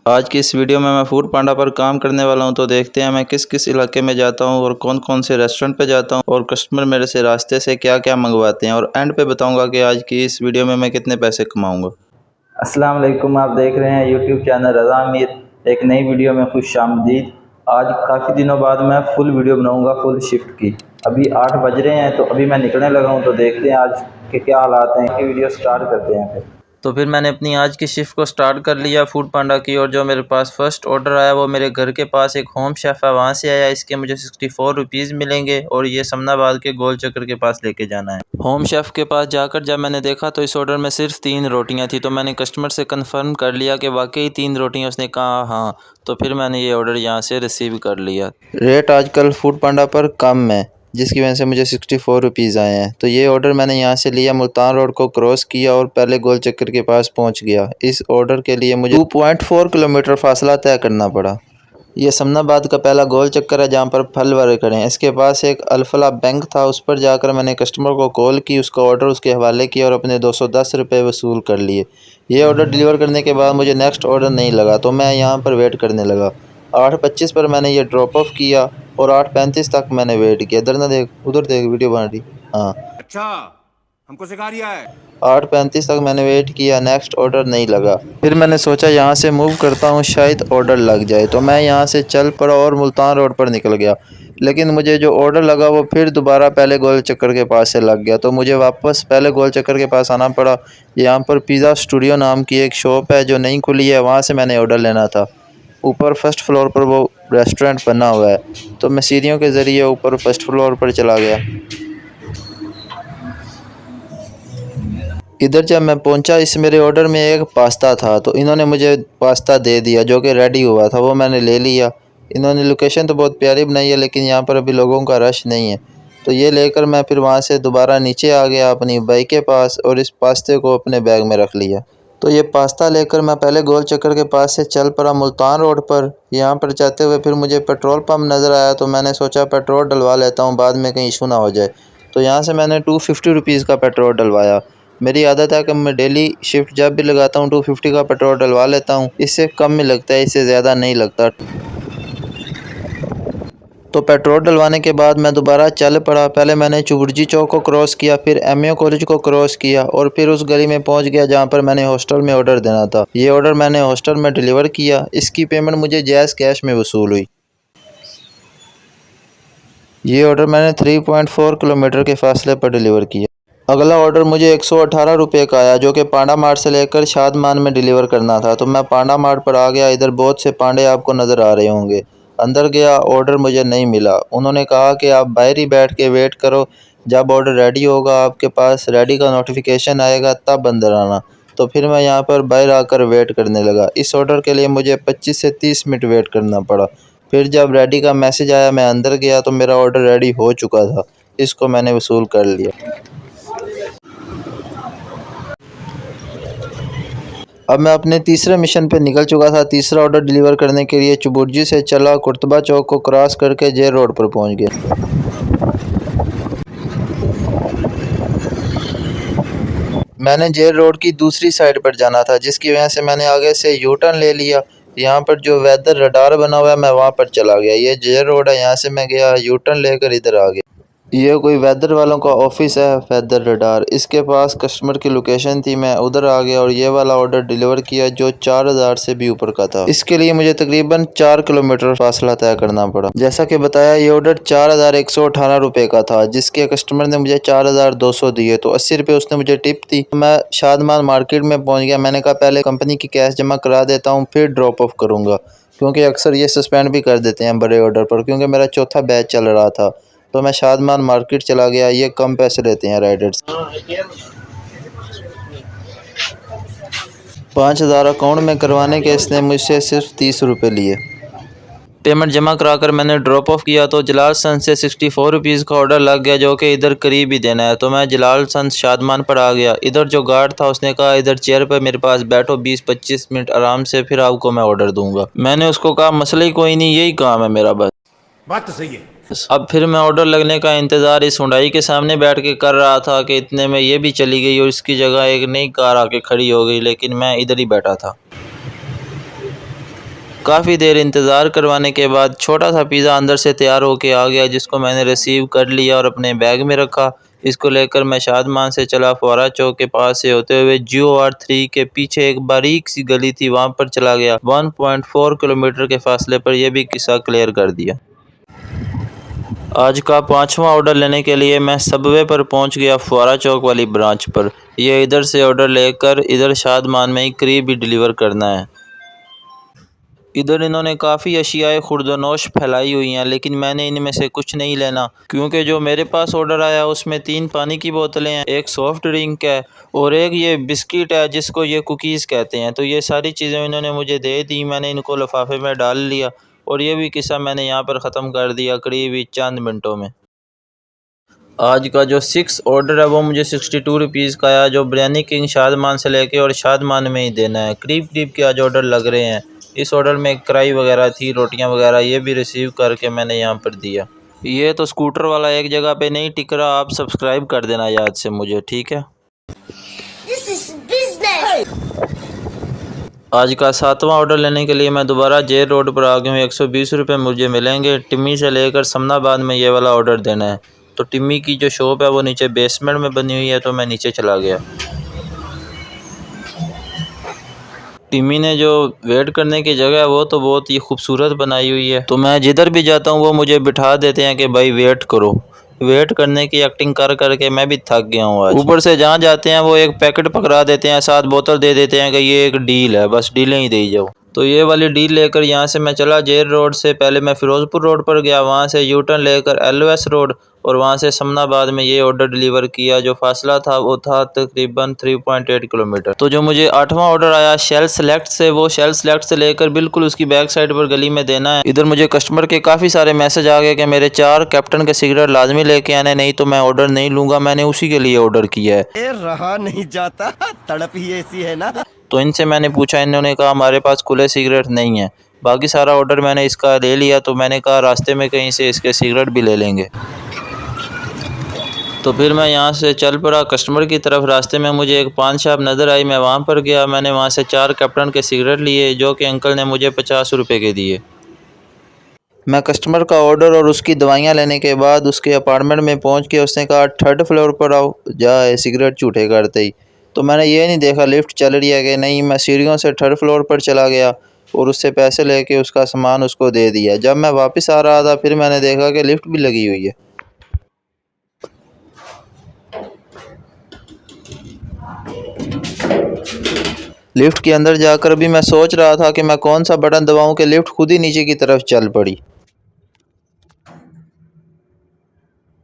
आज की इस वीडियो में मैं फूड पांडा पर काम करने वाला हूं, तो देखते हैं मैं किस किस इलाके में जाता हूं और कौन कौन से रेस्टोरेंट पे जाता हूं और कस्टमर मेरे से रास्ते से क्या क्या मंगवाते हैं, और एंड पे बताऊंगा कि आज की इस वीडियो में मैं कितने पैसे कमाऊंगा। अस्सलाम वालेकुम, आप देख रहे हैं यूट्यूब चैनल रज़ा अमीर। एक नई वीडियो में खुशामदीद। आज काफ़ी दिनों बाद मैं फुल वीडियो बनाऊँगा फुल शिफ्ट की। अभी 8 बज रहे हैं, तो अभी मैं निकलने लगा हूँ, तो देखते हैं आज के क्या हालात हैं कि वीडियो स्टार्ट करते हैं फिर। तो फिर मैंने अपनी आज की शिफ्ट को स्टार्ट कर लिया फूड पांडा की, और जो मेरे पास फर्स्ट ऑर्डर आया वो मेरे घर के पास एक होम शेफ़ है, वहाँ से आया। इसके मुझे 64 रुपीज़ मिलेंगे और ये समनाबाद के गोल चक्कर के पास लेके जाना है। होम शेफ़ के पास जाकर जब मैंने देखा तो इस ऑर्डर में सिर्फ 3 रोटियाँ थी, तो मैंने कस्टमर से कंफर्म कर लिया कि वाकई 3 रोटियाँ। उसने कहा हाँ, तो फिर मैंने ये ऑर्डर यहाँ से रिसीव कर लिया। रेट आजकल फूड पांडा पर कम है, जिसकी वजह से मुझे 64 रुपीज़ आए हैं। तो ये ऑर्डर मैंने यहाँ से लिया, मुल्तान रोड को क्रॉस किया और पहले गोल चक्कर के पास पहुँच गया। इस ऑर्डर के लिए मुझे 2.4 किलोमीटर फासला तय करना पड़ा। ये समनाबाद का पहला गोल चक्कर है जहाँ पर फल वाले खड़े हैं। इसके पास एक अल्फला बैंक था, उस पर जाकर मैंने कस्टमर को कॉल की, उसका ऑर्डर उसके हवाले किया और अपने 210 रुपये वसूल कर लिए। ये ऑर्डर डिलीवर करने के बाद मुझे नेक्स्ट ऑर्डर नहीं लगा, तो मैं यहाँ पर वेट करने लगा। 8:25 पर मैंने ये ड्रॉप ऑफ किया और 8:35 तक मैंने वेट किया। इधर ना देख, उधर देख, वीडियो बना रही। हाँ, अच्छा, हमको सिखा रिया है। 8:35 तक मैंने वेट किया, नेक्स्ट ऑर्डर नहीं लगा। फिर मैंने सोचा यहाँ से मूव करता हूँ, शायद ऑर्डर लग जाए। तो मैं यहाँ से चल पड़ा और मुल्तान रोड पर निकल गया, लेकिन मुझे जो ऑर्डर लगा वो फिर दोबारा पहले गोल चक्कर के पास से लग गया, तो मुझे वापस पहले गोल चक्कर के पास आना पड़ा। यहाँ पर पिज़्ज़ा स्टूडियो नाम की एक शॉप है जो नई खुली है, वहाँ से मैंने ऑर्डर लेना था। ऊपर फर्स्ट फ्लोर पर वो रेस्टोरेंट बना हुआ है, तो मैं सीढ़ियों के ज़रिए ऊपर फर्स्ट फ्लोर पर चला गया। इधर जब मैं पहुंचा, इस मेरे ऑर्डर में एक पास्ता था, तो इन्होंने मुझे पास्ता दे दिया जो कि रेडी हुआ था, वो मैंने ले लिया। इन्होंने लोकेशन तो बहुत प्यारी बनाई है, लेकिन यहाँ पर अभी लोगों का रश नहीं है। तो ये लेकर मैं फिर वहाँ से दोबारा नीचे आ गया अपनी बाइक के पास और इस पास्ते को अपने बैग में रख लिया। तो ये पास्ता लेकर मैं पहले गोल चक्कर के पास से चल पड़ा मुल्तान रोड पर। यहाँ पर जाते हुए फिर मुझे पेट्रोल पंप नज़र आया, तो मैंने सोचा पेट्रोल डलवा लेता हूँ, बाद में कहीं इशू ना हो जाए। तो यहाँ से मैंने 250 रुपीज़ का पेट्रोल डलवाया। मेरी आदत है कि मैं डेली शिफ्ट जब भी लगाता हूँ 250 का पेट्रोल डलवा लेता हूँ, इससे कम में लगता है, इससे ज़्यादा नहीं लगता। तो पेट्रोल डलवाने के बाद मैं दोबारा चल पड़ा। पहले मैंने चुबुर्जी चौक को क्रॉस किया, फिर एमए कॉलेज को क्रॉस किया और फिर उस गली में पहुंच गया जहां पर मैंने हॉस्टल में ऑर्डर देना था। ये ऑर्डर मैंने हॉस्टल में डिलीवर किया। इसकी पेमेंट मुझे जैज़ कैश में वसूल हुई। ये ऑर्डर मैंने 3.4 किलोमीटर के फासले पर डिलीवर किया। अगला ऑर्डर मुझे 118 रुपये का आया, जो कि पांडा मार्ट से लेकर शादमान में डिलीवर करना था। तो मैं पांडा मार्ट पर आ गया। इधर बहुत से पांडे आपको नज़र आ रहे होंगे। अंदर गया, ऑर्डर मुझे नहीं मिला। उन्होंने कहा कि आप बाहर ही बैठ के वेट करो, जब ऑर्डर रेडी होगा आपके पास रेडी का नोटिफिकेशन आएगा तब अंदर आना। तो फिर मैं यहाँ पर बाहर आकर वेट करने लगा। इस ऑर्डर के लिए मुझे 25 से 30 मिनट वेट करना पड़ा। फिर जब रेडी का मैसेज आया, मैं अंदर गया तो मेरा ऑर्डर रेडी हो चुका था। इसको मैंने वसूल कर लिया। अब मैं अपने तीसरे मिशन पे निकल चुका था। तीसरा ऑर्डर डिलीवर करने के लिए चुबुर्जी से चला, कुर्तबा चौक को क्रॉस करके जेल रोड पर पहुंच गया। मैंने जेल रोड की दूसरी साइड पर जाना था, जिसकी वजह से मैंने आगे से यू टर्न ले लिया। यहाँ पर जो वेदर रडार बना हुआ है, मैं वहाँ पर चला गया। ये जेल रोड है, यहाँ से मैं गया यू टर्न लेकर इधर आ गया। ये कोई वेदर वालों का ऑफिस है, वेदर रडार। इसके पास कस्टमर की लोकेशन थी, मैं उधर आ गया और ये वाला ऑर्डर डिलीवर किया जो 4000 से भी ऊपर का था। इसके लिए मुझे तकरीबन 4 किलोमीटर फासला तय करना पड़ा। जैसा कि बताया, ये ऑर्डर 4118 रुपये का था, जिसके कस्टमर ने मुझे 4200 दिए, तो 80 रुपये उसने मुझे टिप दी। मैं शादमान मार्केट में पहुँच गया। मैंने कहा पहले कंपनी की कैश जमा करा देता हूँ, फिर ड्रॉप ऑफ करूँगा, क्योंकि अक्सर ये सस्पेंड भी कर देते हैं बड़े ऑर्डर पर, क्योंकि मेरा चौथा बैच चल रहा था। तो मैं शादमान मार्केट चला गया। ये कम पैसे लेते हैं राइडर्स। 5000 अकाउंट में करवाने के इसने मुझसे सिर्फ 30 रुपये लिए। पेमेंट जमा कराकर मैंने ड्रॉप ऑफ किया, तो जलाल सन से 64 रुपीज़ का ऑर्डर लग गया, जो कि इधर करीब ही देना है। तो मैं जलाल सन शादमान पर आ गया। इधर जो गार्ड था उसने कहा इधर चेयर पर मेरे पास बैठो, 20-25 मिनट आराम से, फिर आपको मैं ऑर्डर दूंगा। मैंने उसको कहा मसला ही कोई नहीं, यही काम है मेरा, बस। बात तो सही है। अब फिर मैं ऑर्डर लगने का इंतज़ार इस हुंडई के सामने बैठ के कर रहा था कि इतने में ये भी चली गई और इसकी जगह एक नई कार आके खड़ी हो गई, लेकिन मैं इधर ही बैठा था। काफ़ी देर इंतज़ार करवाने के बाद छोटा सा पिज़्ज़ा अंदर से तैयार होके आ गया, जिसको मैंने रिसीव कर लिया और अपने बैग में रखा। इसको लेकर मैं शादमान से चला फुआरा चौक के पास से होते हुए GOR 3 के पीछे एक बारीक सी गली थी, वहाँ पर चला गया। 1.4 किलोमीटर के फासले पर यह भी किस्सा क्लियर कर दिया। आज का 5वां ऑर्डर लेने के लिए मैं सबवे पर पहुंच गया, फुआरा चौक वाली ब्रांच पर। यह इधर से ऑर्डर लेकर इधर शादमान में ही करीब ही डिलीवर करना है। इधर इन्होंने काफ़ी अशियाए खुर्दनोश फैलाई हुई हैं, लेकिन मैंने इनमें से कुछ नहीं लेना, क्योंकि जो मेरे पास ऑर्डर आया उसमें 3 पानी की बोतलें हैं, एक सॉफ्ट ड्रिंक है और एक ये बिस्किट है जिसको ये कुकीज़ कहते हैं। तो ये सारी चीज़ें इन्होंने मुझे दे दी, मैंने इनको लिफाफे में डाल लिया और ये भी किस्सा मैंने यहाँ पर ख़त्म कर दिया करीब ही चंद मिनटों में। आज का जो 6 ऑर्डर है वो मुझे 62 रुपीज़ का आया, जो बिरयानी किंग शादमान से लेके और शादमान में ही देना है। करीब करीब के आज ऑर्डर लग रहे हैं। इस ऑर्डर में कढ़ाई वगैरह थी, रोटियां वगैरह, ये भी रिसीव करके मैंने यहाँ पर दिया। ये तो स्कूटर वाला एक जगह पे नहीं टिक रहा, आप सब्सक्राइब कर देना याद से मुझे, ठीक है। This is business. आज का 7वां ऑर्डर लेने के लिए मैं दोबारा जेल रोड पर आ गया हूँ। 120 रुपये मुझे मिलेंगे। टिम्मी से लेकर समनाबाद में ये वाला ऑर्डर देना है। तो टिम्मी की जो शॉप है वो नीचे बेसमेंट में बनी हुई है, तो मैं नीचे चला गया। टिम्मी ने जो वेट करने की जगह है वो तो बहुत ही खूबसूरत बनाई हुई है, तो मैं जिधर भी जाता हूँ वो मुझे बिठा देते हैं कि भाई वेट करो। वेट करने की एक्टिंग कर करके मैं भी थक गया हूँ आज। ऊपर से जहाँ जाते हैं वो एक पैकेट पकड़ा देते हैं, 7 बोतल दे देते हैं कि ये एक डील है, बस डीलें ही दे जाओ। तो ये वाली डील लेकर यहाँ से मैं चला जेल रोड से। पहले मैं फिरोज़पुर रोड पर गया, वहाँ से यू टर्न लेकर LOS रोड और वहाँ से समनाबाद में ये ऑर्डर डिलीवर किया। जो फासला था वो था तकरीबन 3.8 किलोमीटर। तो जो मुझे 8वां ऑर्डर आया शेल सेलेक्ट से, वो शेल सेलेक्ट से लेकर बिल्कुल उसकी बैक साइड पर गली में देना है। इधर मुझे कस्टमर के काफ़ी सारे मैसेज आ गए कि मेरे 4 कैप्टन के सिगरेट लाजमी लेके आने, नहीं तो मैं ऑर्डर नहीं लूँगा। मैंने उसी के लिए ऑर्डर किया है। रहा नहीं जाता, तड़प ही ऐसी है ना। तो इनसे मैंने पूछा, इन्होंने कहा हमारे पास खुले सिगरेट नहीं है। बाकी सारा ऑर्डर मैंने इसका ले लिया, तो मैंने कहा रास्ते में कहीं से इसके सिगरेट भी ले लेंगे। तो फिर मैं यहाँ से चल पड़ा कस्टमर की तरफ। रास्ते में मुझे एक पान शॉप नज़र आई, मैं वहाँ पर गया। मैंने वहाँ से 4 कैप्टन के सिगरेट लिए, जो कि अंकल ने मुझे 50 रुपये के दिए। मैं कस्टमर का ऑर्डर और उसकी दवाइयाँ लेने के बाद उसके अपार्टमेंट में पहुँच के उसने कहा 3rd फ्लोर पर आओ, जाए सिगरेट झूठे करते ही। तो मैंने ये नहीं देखा लिफ्ट चल रही है कि नहीं, मैं सीढ़ियों से 3rd फ्लोर पर चला गया और उससे पैसे लेके उसका सामान उसको दे दिया। जब मैं वापस आ रहा था फिर मैंने देखा कि लिफ्ट भी लगी हुई है। लिफ्ट के अंदर जाकर भी मैं सोच रहा था कि मैं कौन सा बटन दबाऊं कि लिफ्ट खुद ही नीचे की तरफ चल पड़ी।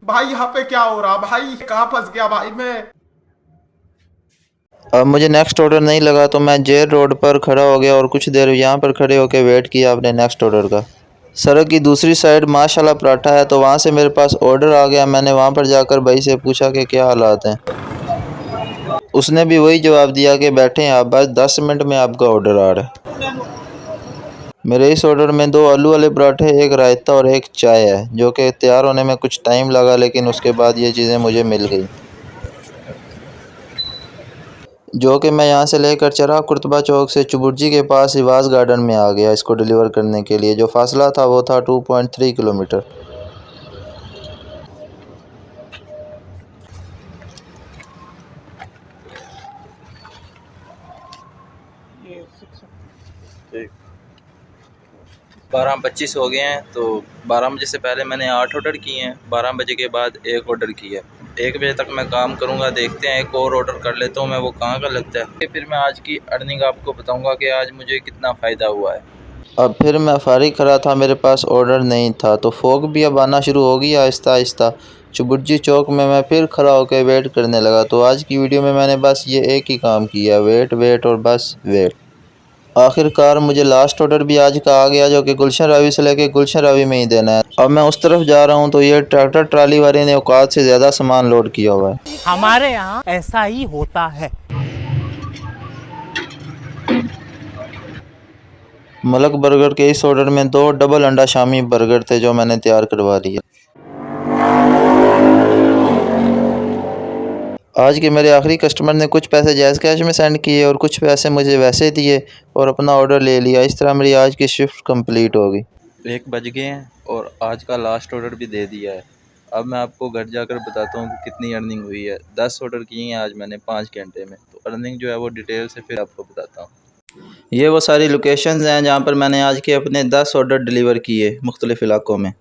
भाई यहाँ पे क्या हो रहा भाई, कहाँ फंस गया भाई मैं। अब मुझे नेक्स्ट ऑर्डर नहीं लगा, तो मैं जेल रोड पर खड़ा हो गया और कुछ देर यहाँ पर खड़े होकर वेट किया अपने नेक्स्ट ऑर्डर का। सड़क की दूसरी साइड माशाल्लाह पराठा है, तो वहाँ से मेरे पास ऑर्डर आ गया। मैंने वहाँ पर जाकर भाई से पूछा कि क्या हालात हैं। उसने भी वही जवाब दिया कि बैठे हैं आप, बस 10 मिनट में आपका ऑर्डर आ रहा है। मेरे इस ऑर्डर में 2 आलू वाले पराठे, एक रायता और एक चाय है, जो कि तैयार होने में कुछ टाइम लगा, लेकिन उसके बाद ये चीज़ें मुझे मिल गई, जो कि मैं यहाँ से लेकर चरा कुर्तबा चौक से चुबुर्जी के पास हिवाज गार्डन में आ गया इसको डिलीवर करने के लिए। जो फासला था वो था 2.3 किलोमीटर। ये 12:25 हो गए हैं, तो 12 बजे से पहले मैंने 8 ऑर्डर किए हैं। 12 बजे के बाद 1 ऑर्डर किया है। 1 बजे तक मैं काम करूंगा, देखते हैं एक और ऑर्डर कर लेता हूं मैं, वो कहाँ का लगता है। फिर मैं आज की अर्निंग आपको बताऊंगा कि आज मुझे कितना फ़ायदा हुआ है। अब फिर मैं फारिग खड़ा था, मेरे पास ऑर्डर नहीं था, तो फोक भी अब आना शुरू हो गई आहिस्ता आहिस्ता। चुबुर्जी चौक में मैं फिर खड़ा होकर वेट करने लगा। तो आज की वीडियो में मैंने बस ये एक ही काम किया, वेट वेट और बस वेट। आखिरकार मुझे लास्ट ऑर्डर भी आज का आ गया, जो कि गुलशन रावी से लेके गुलशन रावी में ही देना है। अब मैं उस तरफ जा रहा हूँ, तो ये ट्रैक्टर ट्राली वाले ने औकात से ज़्यादा सामान लोड किया हुआ है। हमारे यहाँ ऐसा ही होता है। मलक बर्गर के इस ऑर्डर में 2 डबल अंडा शामी बर्गर थे, जो मैंने तैयार करवा लिया। आज के मेरे आखिरी कस्टमर ने कुछ पैसे जैज़ कैश में सेंड किए और कुछ पैसे मुझे वैसे दिए और अपना ऑर्डर ले लिया। इस तरह मेरी आज की शिफ्ट कंप्लीट हो गई। 1 बज गए हैं और आज का लास्ट ऑर्डर भी दे दिया है। अब मैं आपको घर जाकर बताता हूँ कि कितनी अर्निंग हुई है। 10 ऑर्डर किए हैं आज मैंने 5 घंटे में, तो अर्निंग जो है वो डिटेल से फिर आपको बताता हूँ। ये वो सारी लोकेशंस हैं जहाँ पर मैंने आज के अपने 10 ऑर्डर डिलीवर किए मुख्तलिफ़ इलाकों में।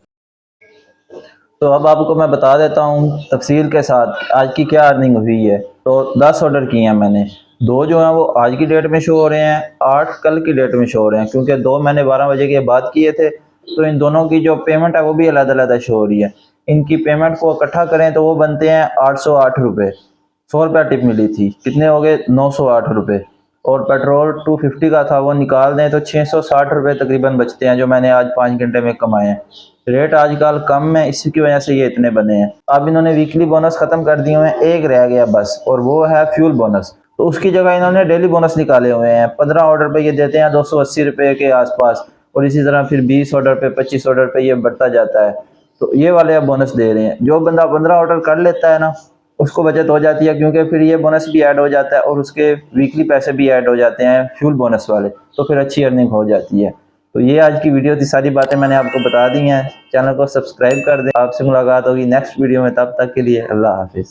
तो अब आपको मैं बता देता हूँ तफसील के साथ आज की क्या अर्निंग हुई है। तो 10 ऑर्डर किए हैं मैंने, 2 जो हैं वो आज की डेट में शो हो रहे हैं, 8 कल की डेट में शो हो रहे हैं, क्योंकि 2 मैंने 12 बजे के बाद किए थे। तो इन दोनों की जो पेमेंट है वो भी अलग-अलग शो हो रही है। इनकी पेमेंट को इकट्ठा करें तो वो बनते हैं 808 रुपये। 100 रुपया टिप मिली थी, कितने हो गए 908 रुपये। और पेट्रोल 250 का था, वो निकाल दें तो 660 रुपये तकरीबन बचते हैं, जो मैंने आज 5 घंटे में कमाए हैं। रेट आजकल कम है, इसी की वजह से ये इतने बने हैं। अब इन्होंने वीकली बोनस ख़त्म कर दिए हुए हैं, एक रह गया बस, और वो है फ्यूल बोनस। तो उसकी जगह इन्होंने डेली बोनस निकाले हुए हैं। 15 ऑर्डर पे ये देते हैं 280 रुपये के आसपास, और इसी तरह फिर 20 ऑर्डर पे 25 ऑर्डर पे ये बढ़ता जाता है। तो ये वाले अब बोनस दे रहे हैं। जो बंदा 15 ऑर्डर कर लेता है ना, उसको बचत हो जाती है, क्योंकि फिर ये बोनस भी ऐड हो जाता है और उसके वीकली पैसे भी ऐड हो जाते हैं फ्यूल बोनस वाले, तो फिर अच्छी अर्निंग हो जाती है। तो ये आज की वीडियो थी, सारी बातें मैंने आपको बता दी हैं। चैनल को सब्सक्राइब कर दें। आपसे मुलाकात होगी नेक्स्ट वीडियो में, तब तक के लिए अल्लाह हाफिज़।